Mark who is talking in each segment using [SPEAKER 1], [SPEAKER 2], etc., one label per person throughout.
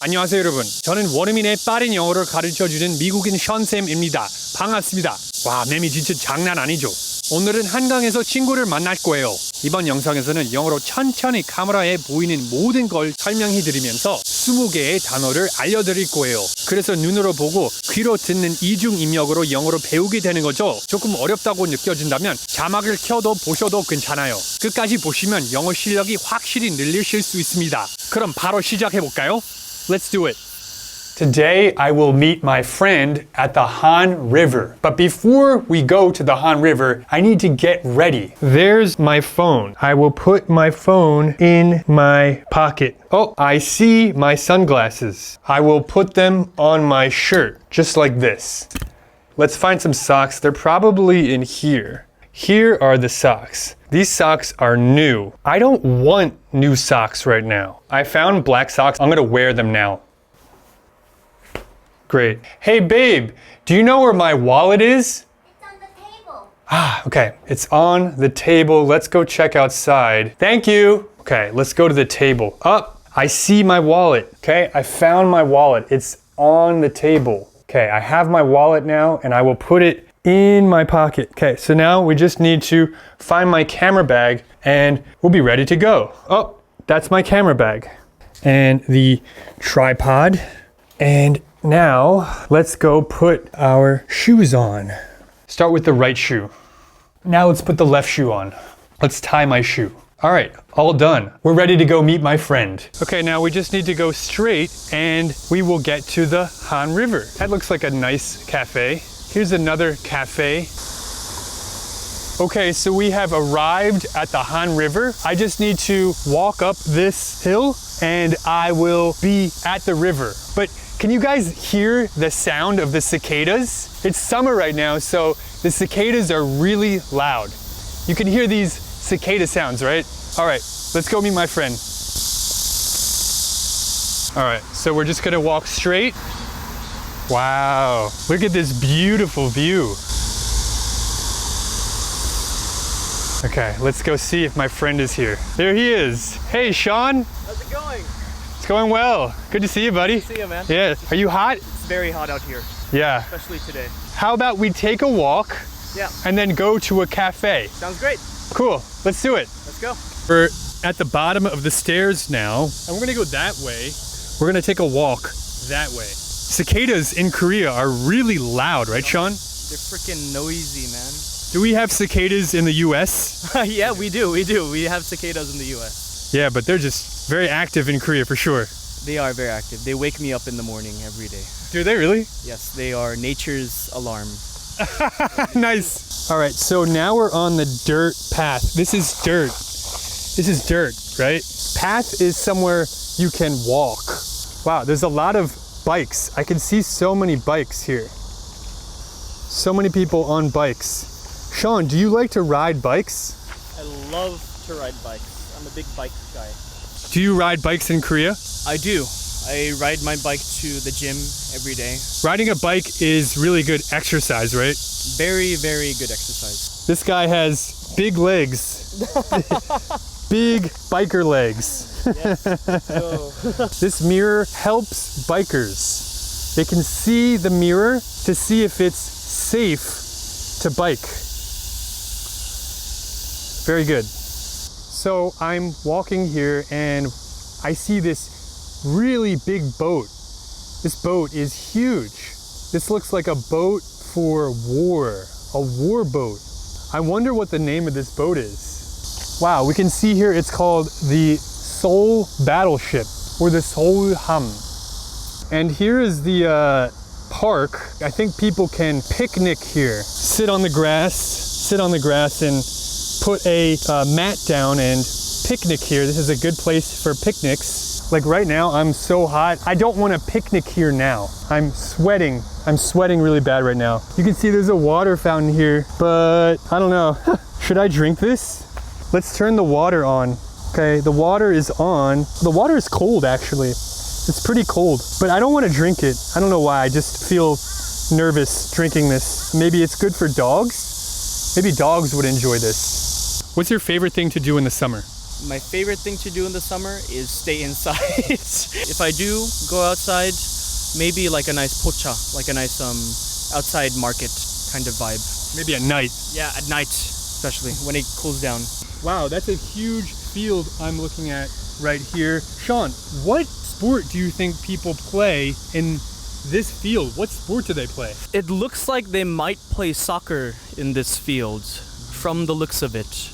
[SPEAKER 1] 안녕하세요 여러분, 저는 원어민의 빠른 영어를 가르쳐주는 미국인 션쌤입니다. 반갑습니다. 와, 맴이 진짜 장난 아니죠? 오늘은 한강에서 친구를 만날 거예요. 이번 영상에서는 영어로 천천히 카메라에 보이는 모든 걸 설명해 드리면서 20개의 단어를 알려드릴 거예요. 그래서 눈으로 보고 귀로 듣는 이중 입력으로 영어로 배우게 되는 거죠. 조금 어렵다고 느껴진다면 자막을 켜도 보셔도 괜찮아요. 끝까지 보시면 영어 실력이 확실히 늘리실 수 있습니다. 그럼 바로 시작해 볼까요? Let's do it. Today I will meet my friend at the Han River. But before we go to the Han River, I need to get ready. There's my phone. I will put my phone in my pocket. Oh, I see my sunglasses. I will put them on my shirt, just like this. Let's find some socks. They're probably in here. Here are the socks. These socks are new. I don't want new socks right now. I found black socks. I'm gonna wear them now. Great. Hey babe, do you know where my wallet is?
[SPEAKER 2] It's on the table.
[SPEAKER 1] Ah, okay. It's on the table. Let's go check outside. Thank you. Okay, let's go to the table. Up. I see my wallet. Okay, I found my wallet. It's on the table. Okay, I have my wallet now and I will put it in my pocket. Okay, so now we just need to find my camera bag and we'll be ready to go. Oh, that's my camera bag and the tripod. And now let's go put our shoes on. Start with the right shoe. Now let's put the left shoe on. Let's tie my shoe. All right, all done. We're ready to go meet my friend. Okay, now we just need to go straight and we will get to the Han River. That looks like a nice cafe. Here's another cafe. Okay, so we have arrived at the Han River. I just need to walk up this hill and I will be at the river. But can you guys hear the sound of the cicadas? It's summer right now, so the cicadas are really loud. You can hear these cicada sounds, right? All right, let's go meet my friend. All right, so we're just gonna walk straight. Wow, look at this beautiful view. Okay, let's go see if my friend is here. There he is. Hey, Sean.
[SPEAKER 3] How's it going?
[SPEAKER 1] It's going well. Good to see you, buddy.
[SPEAKER 3] See you, man.
[SPEAKER 1] Yeah. Are you hot?
[SPEAKER 3] It's very hot out here,
[SPEAKER 1] Yeah.
[SPEAKER 3] especially today.
[SPEAKER 1] How about we take a walk
[SPEAKER 3] Yeah,
[SPEAKER 1] and then go to a cafe?
[SPEAKER 3] sounds great.
[SPEAKER 1] Cool. Let's do it.
[SPEAKER 3] Let's go.
[SPEAKER 1] We're at the bottom of the stairs now, and we're gonna go that way. We're gonna take a walk that way. Cicadas in Korea are really loud, right, Sean?
[SPEAKER 3] They're freaking noisy, man.
[SPEAKER 1] Do we have cicadas in the US?
[SPEAKER 3] Yeah, we do. We have cicadas in the US.
[SPEAKER 1] Yeah, but they're just very active in Korea for sure.
[SPEAKER 3] They are very active. They wake me up in the morning every day.
[SPEAKER 1] Do they really?
[SPEAKER 3] Yes, they are nature's alarm.
[SPEAKER 1] Nice. All right, so now we're on the dirt path. This is dirt. This is dirt, right? Path is somewhere you can walk. Wow, there's a lot of bikes. I can see so many bikes here. So many people on bikes. Sean, do you like to ride bikes?
[SPEAKER 3] I love to ride bikes. I'm a big bike guy.
[SPEAKER 1] Do you ride bikes in Korea?
[SPEAKER 3] I do. I ride my bike to the gym every day.
[SPEAKER 1] Riding a bike is really good exercise, right?
[SPEAKER 3] Very, very good exercise.
[SPEAKER 1] This guy has big legs. Big biker legs.
[SPEAKER 3] Yes. So,
[SPEAKER 1] This mirror helps bikers. They can see the mirror to see if it's safe to bike. Very good. So I'm walking here and I see this really big boat. This boat is huge. This looks like a boat for war, a war boat. I wonder what the name of this boat is. Wow, we can see here it's called the Seoul Battleship or the Seoul Ham. And here is the park. I think people can picnic here. Sit on the grass and put a mat down and picnic here. This is a good place for picnics. Like right now, I'm so hot. I don't want to picnic here now. I'm sweating. I'm sweating really bad right now. You can see there's a water fountain here, but I don't know. Should I drink this? Let's turn the water on. Okay, the water is on. The water is cold actually. It's pretty cold, but I don't want to drink it. I don't know why. I just feel nervous drinking this. Maybe it's good for dogs? Maybe dogs would enjoy this. What's your favorite thing to do in the summer?
[SPEAKER 3] My favorite thing to do in the summer is stay inside. If I do go outside, maybe like a nice pocha, like a nice outside market kind of vibe.
[SPEAKER 1] Maybe at night.
[SPEAKER 3] Yeah, at night, especially when it cools down.
[SPEAKER 1] Wow, that's a huge field I'm looking at right here. Sean, what sport do you think people play in this field? What sport do they play?
[SPEAKER 3] It looks like they might play soccer in this field from the looks of it.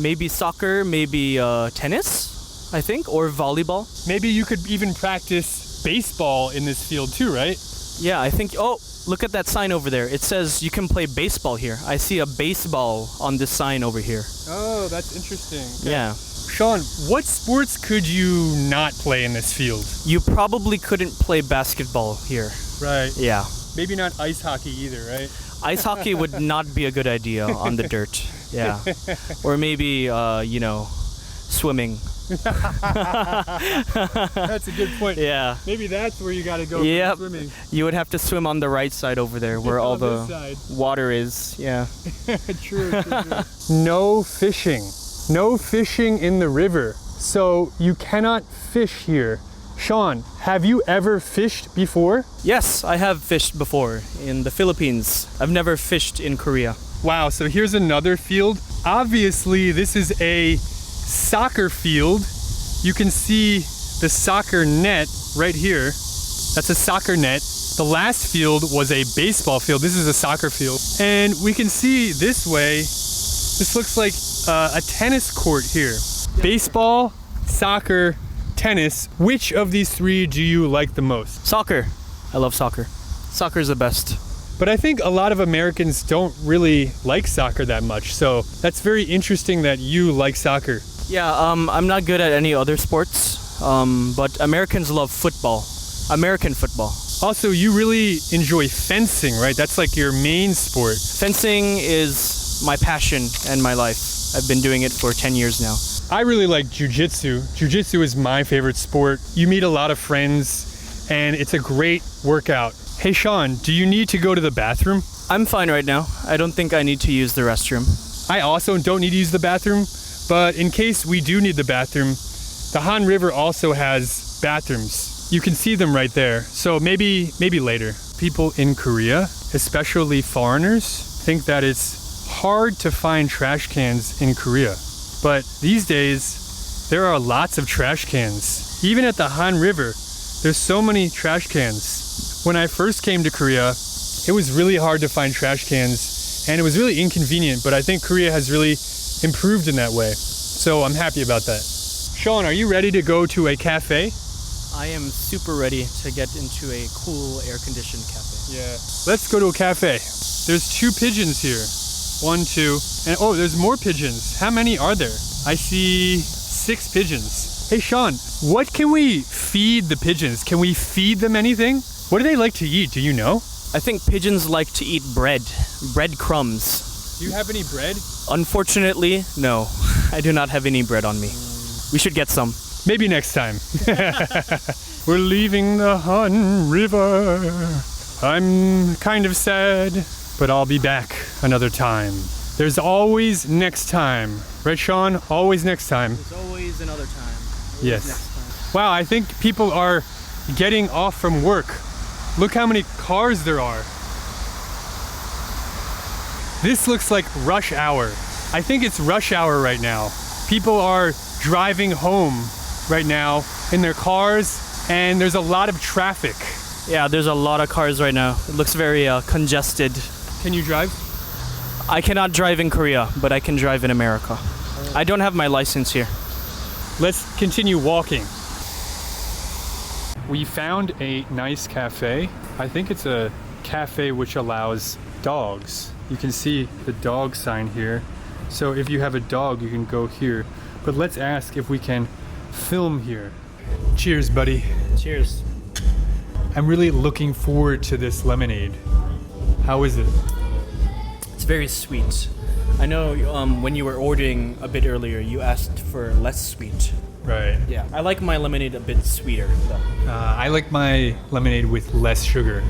[SPEAKER 3] Maybe soccer, maybe tennis, I think, or volleyball.
[SPEAKER 1] Maybe you could even practice baseball in this field too, right?
[SPEAKER 3] Yeah, I think. Oh, look at that sign over there. It says you can play baseball here. I see a baseball on this sign over here.
[SPEAKER 1] Oh, that's interesting.
[SPEAKER 3] Yeah.
[SPEAKER 1] Sean, what sports could you not play in this field?
[SPEAKER 3] You probably couldn't play basketball here.
[SPEAKER 1] Right.
[SPEAKER 3] Yeah.
[SPEAKER 1] Maybe not ice hockey either, right?
[SPEAKER 3] Ice hockey would not be a good idea on the dirt. Yeah. Or maybe, swimming.
[SPEAKER 1] That's a good point.
[SPEAKER 3] Yeah.
[SPEAKER 1] Maybe that's where you got to go
[SPEAKER 3] Yep.
[SPEAKER 1] for swimming.
[SPEAKER 3] You would have to swim on the right side over there where all
[SPEAKER 1] On this
[SPEAKER 3] the
[SPEAKER 1] side.
[SPEAKER 3] water is. Yeah.
[SPEAKER 1] True. No fishing. No fishing in the river. So you cannot fish here. Sean, have you ever fished before?
[SPEAKER 3] Yes, I have fished before in the Philippines. I've never fished in Korea.
[SPEAKER 1] Wow, so here's another field. Obviously, this is a soccer field. You can see the soccer net right here. That's a soccer net. The last field was a baseball field. This is a soccer field. And we can see this way, this looks like a tennis court here. Baseball, soccer, tennis. Which of these three do you like the most?
[SPEAKER 3] Soccer. I love soccer. Soccer's the best.
[SPEAKER 1] But I think a lot of Americans don't really like soccer that much. So that's very interesting that you like soccer.
[SPEAKER 3] Yeah, I'm not good at any other sports, but Americans love football. American football.
[SPEAKER 1] Also, you really enjoy fencing, right? That's like your main sport.
[SPEAKER 3] Fencing is my passion and my life. I've been doing it for 10 years now.
[SPEAKER 1] I really like jujitsu. Jujitsu is my favorite sport. You meet a lot of friends and it's a great workout. Hey Sean, do you need to go to the bathroom?
[SPEAKER 3] I'm fine right now. I don't think I need to use the restroom.
[SPEAKER 1] I also don't need to use the bathroom, but in case we do need the bathroom, the Han River also has bathrooms. You can see them right there. So maybe later. People in Korea, especially foreigners, think that it's hard to find trash cans in Korea. But these days, there are lots of trash cans. Even at the Han River, there's so many trash cans. When I first came to Korea, it was really hard to find trash cans and it was really inconvenient, but I think Korea has really improved in that way. So I'm happy about that. Sean, are you ready to go to a cafe?
[SPEAKER 3] I am super ready to get into a cool air-conditioned cafe.
[SPEAKER 1] Yeah. Let's go to a cafe. There's 2 pigeons here. 1, 2, and oh, there's more pigeons. How many are there? I see 6 pigeons. Hey Sean, what can we feed the pigeons? Can we feed them anything? What do they like to eat? Do you know?
[SPEAKER 3] I think pigeons like to eat bread crumbs.
[SPEAKER 1] Do you have any bread?
[SPEAKER 3] Unfortunately, no. I do not have any bread on me. We should get some.
[SPEAKER 1] Maybe next time. We're leaving the Han River. I'm kind of sad, but I'll be back another time. There's always next time. Right, Sean? Always next time.
[SPEAKER 3] There's always another time.
[SPEAKER 1] Yes. Wow, I think people are getting off from work. Look how many cars there are. This looks like rush hour. I think it's rush hour right now. People are driving home right now in their cars and there's a lot of traffic.
[SPEAKER 3] Yeah, there's a lot of cars right now. It looks very congested.
[SPEAKER 1] Can you drive?
[SPEAKER 3] I cannot drive in Korea, but I can drive in America. I don't have my license here.
[SPEAKER 1] Let's continue walking. We found a nice cafe. I think it's a cafe which allows dogs. You can see the dog sign here. So if you have a dog, you can go here. But let's ask if we can film here. Cheers, buddy.
[SPEAKER 3] Cheers.
[SPEAKER 1] I'm really looking forward to this lemonade. How is it?
[SPEAKER 3] It's very sweet. I know when you were ordering a bit earlier, you asked for less sweet.
[SPEAKER 1] Right.
[SPEAKER 3] Yeah, I like my lemonade a bit sweeter though.
[SPEAKER 1] I like my lemonade with less sugar.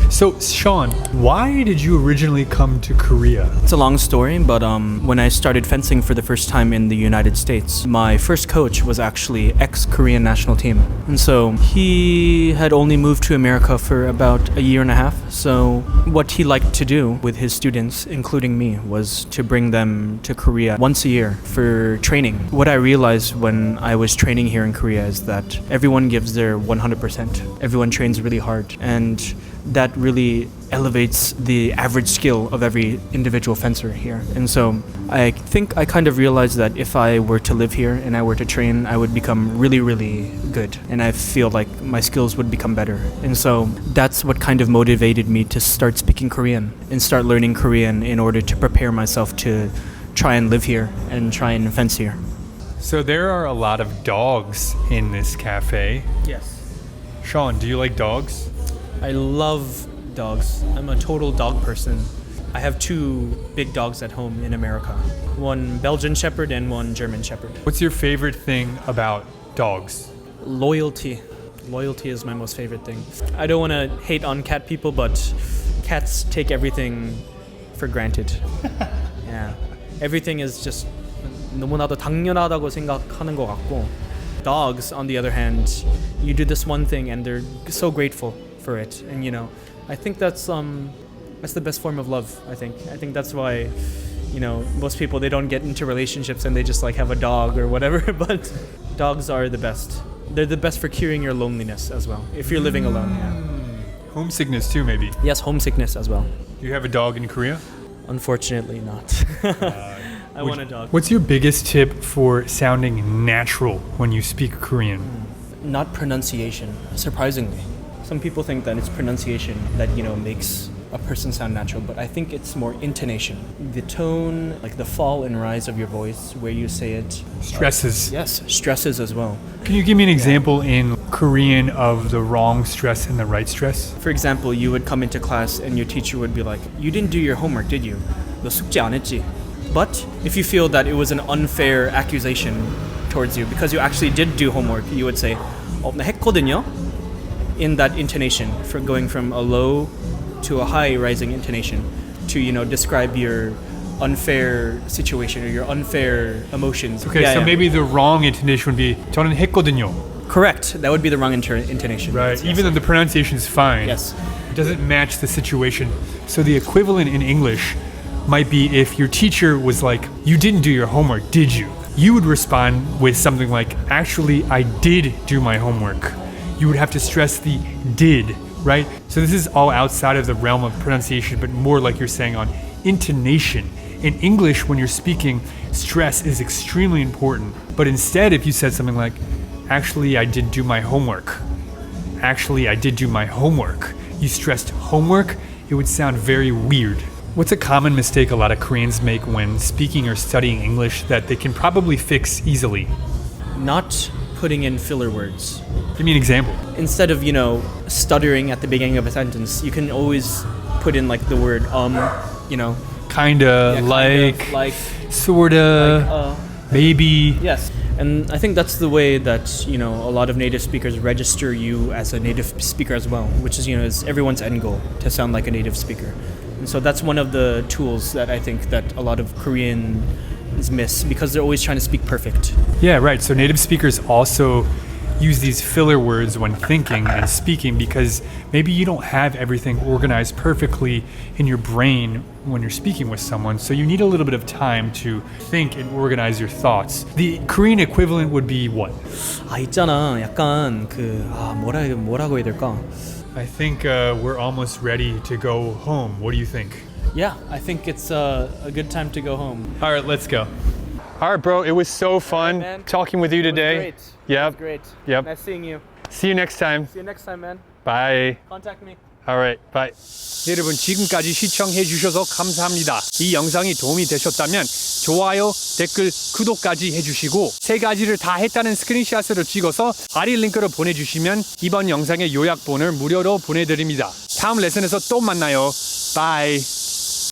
[SPEAKER 1] So, Sean, why did you originally come to Korea?
[SPEAKER 3] It's a long story, but when I started fencing for the first time in the United States, my first coach was actually ex-Korean national team. And so he had only moved to America for about a year and a half. So what he liked to do with his students, including me, was to bring them to Korea once a year for training. What I realized when I was training here in Korea is that everyone gives their 100%. Everyone trains really hard. And that really elevates the average skill of every individual fencer here. And so I think I kind of realized that if I were to live here and I were to train, I would become really, really good. And I feel like my skills would become better. And so that's what kind of motivated me to start speaking Korean and start learning Korean in order to prepare myself to try and live here and try and fence here.
[SPEAKER 1] So there are a lot of dogs in this cafe.
[SPEAKER 3] Yes.
[SPEAKER 1] Sean, do you like dogs?
[SPEAKER 3] I love dogs. I'm a total dog person. I have two big dogs at home in America. One Belgian Shepherd and one German Shepherd.
[SPEAKER 1] What's your favorite thing about dogs?
[SPEAKER 3] Loyalty. Loyalty is my most favorite thing. I don't want to hate on cat people, but cats take everything for granted. Yeah. Everything is just 너무나도 당연하다고 생각하는 것 같고. Dogs, on the other hand, you do this one thing and they're so grateful for it. And you know, I think that's the best form of love. I think that's why, you know, most people, they don't get into relationships and they just like have a dog or whatever. But dogs are the best. They're the best for curing your loneliness as well. If you're living alone, yeah.
[SPEAKER 1] Homesickness too, maybe.
[SPEAKER 3] Yes, homesickness as well.
[SPEAKER 1] Do you have a dog in Korea?
[SPEAKER 3] Unfortunately, not. I want a dog.
[SPEAKER 1] What's your biggest tip for sounding natural when you speak Korean?
[SPEAKER 3] Not pronunciation, surprisingly. Some people think that it's pronunciation that, you know, makes a person sound natural, but I think it's more intonation. The tone, like the fall and rise of your voice, where you say it.
[SPEAKER 1] Stresses.
[SPEAKER 3] Yes, stresses as well.
[SPEAKER 1] Can you give me an example in Korean of the wrong stress and the right stress?
[SPEAKER 3] For example, you would come into class and your teacher would be like, "You didn't do your homework, did you? 너 숙제 안 했지?" But if you feel that it was an unfair accusation towards you because you actually did do homework, you would say, 나 했거든요. In that intonation, for going from a low to a high rising intonation to, you know, describe your unfair situation or your unfair emotions.
[SPEAKER 1] Okay, so maybe the wrong intonation would be 저는 했거든요.
[SPEAKER 3] Correct. That would be the wrong intonation.
[SPEAKER 1] Right.
[SPEAKER 3] Yes.
[SPEAKER 1] Even though the pronunciation is fine.
[SPEAKER 3] Yes.
[SPEAKER 1] It doesn't match the situation. So the equivalent in English might be if your teacher was like, "You didn't do your homework, did you?" You would respond with something like, "Actually, I did do my homework." You would have to stress the did, right? So this is all outside of the realm of pronunciation, but more like you're saying on intonation. In English, when you're speaking, stress is extremely important. But instead, if you said something like, "Actually, I did do my homework," "Actually, I did do my homework," you stressed homework, it would sound very weird. What's a common mistake a lot of Koreans make when speaking or studying English that they can probably fix easily?
[SPEAKER 3] Not putting in filler words.
[SPEAKER 1] Give me an example.
[SPEAKER 3] Instead of, you know, stuttering at the beginning of a sentence, you can always put in like the word you know.
[SPEAKER 1] Kinda,
[SPEAKER 3] Yeah,
[SPEAKER 1] like, sorta, maybe.
[SPEAKER 3] Yes. And I think that's the way that, you know, a lot of native speakers register you as a native speaker as well, which is, you know, is everyone's end goal, to sound like a native speaker. And so that's one of the tools that I think that a lot of Koreans miss because they're always trying to speak perfect.
[SPEAKER 1] Yeah, right. So native speakers also use these filler words when thinking and speaking because maybe you don't have everything organized perfectly in your brain when you're speaking with someone. So you need a little bit of time to think and organize your thoughts. The Korean equivalent would be what?
[SPEAKER 3] 있잖아. 약간 뭐라고 해야 될까?
[SPEAKER 1] I think we're almost ready to go home. What do you think?
[SPEAKER 3] Yeah, I think it's a good time to go home.
[SPEAKER 1] All right, let's go. All right, bro. It was so fun
[SPEAKER 3] man.
[SPEAKER 1] talking with you today.
[SPEAKER 3] Great.
[SPEAKER 1] Yep.
[SPEAKER 3] Great.
[SPEAKER 1] Yep.
[SPEAKER 3] Nice seeing you.
[SPEAKER 1] See you next time.
[SPEAKER 3] See you next time, man.
[SPEAKER 1] Bye.
[SPEAKER 3] Contact me.
[SPEAKER 1] All right, bye. 여러분 지금까지 시청해 주셔서 감사합니다. 이 영상이 도움이 되셨다면 좋아요, 댓글, 구독까지 해주시고 세 가지를 다 했다는 스크린샷으로 찍어서 아래 링크로 보내주시면 이번 영상의 요약본을 무료로 보내드립니다. 다음 레슨에서 또 만나요. 바이.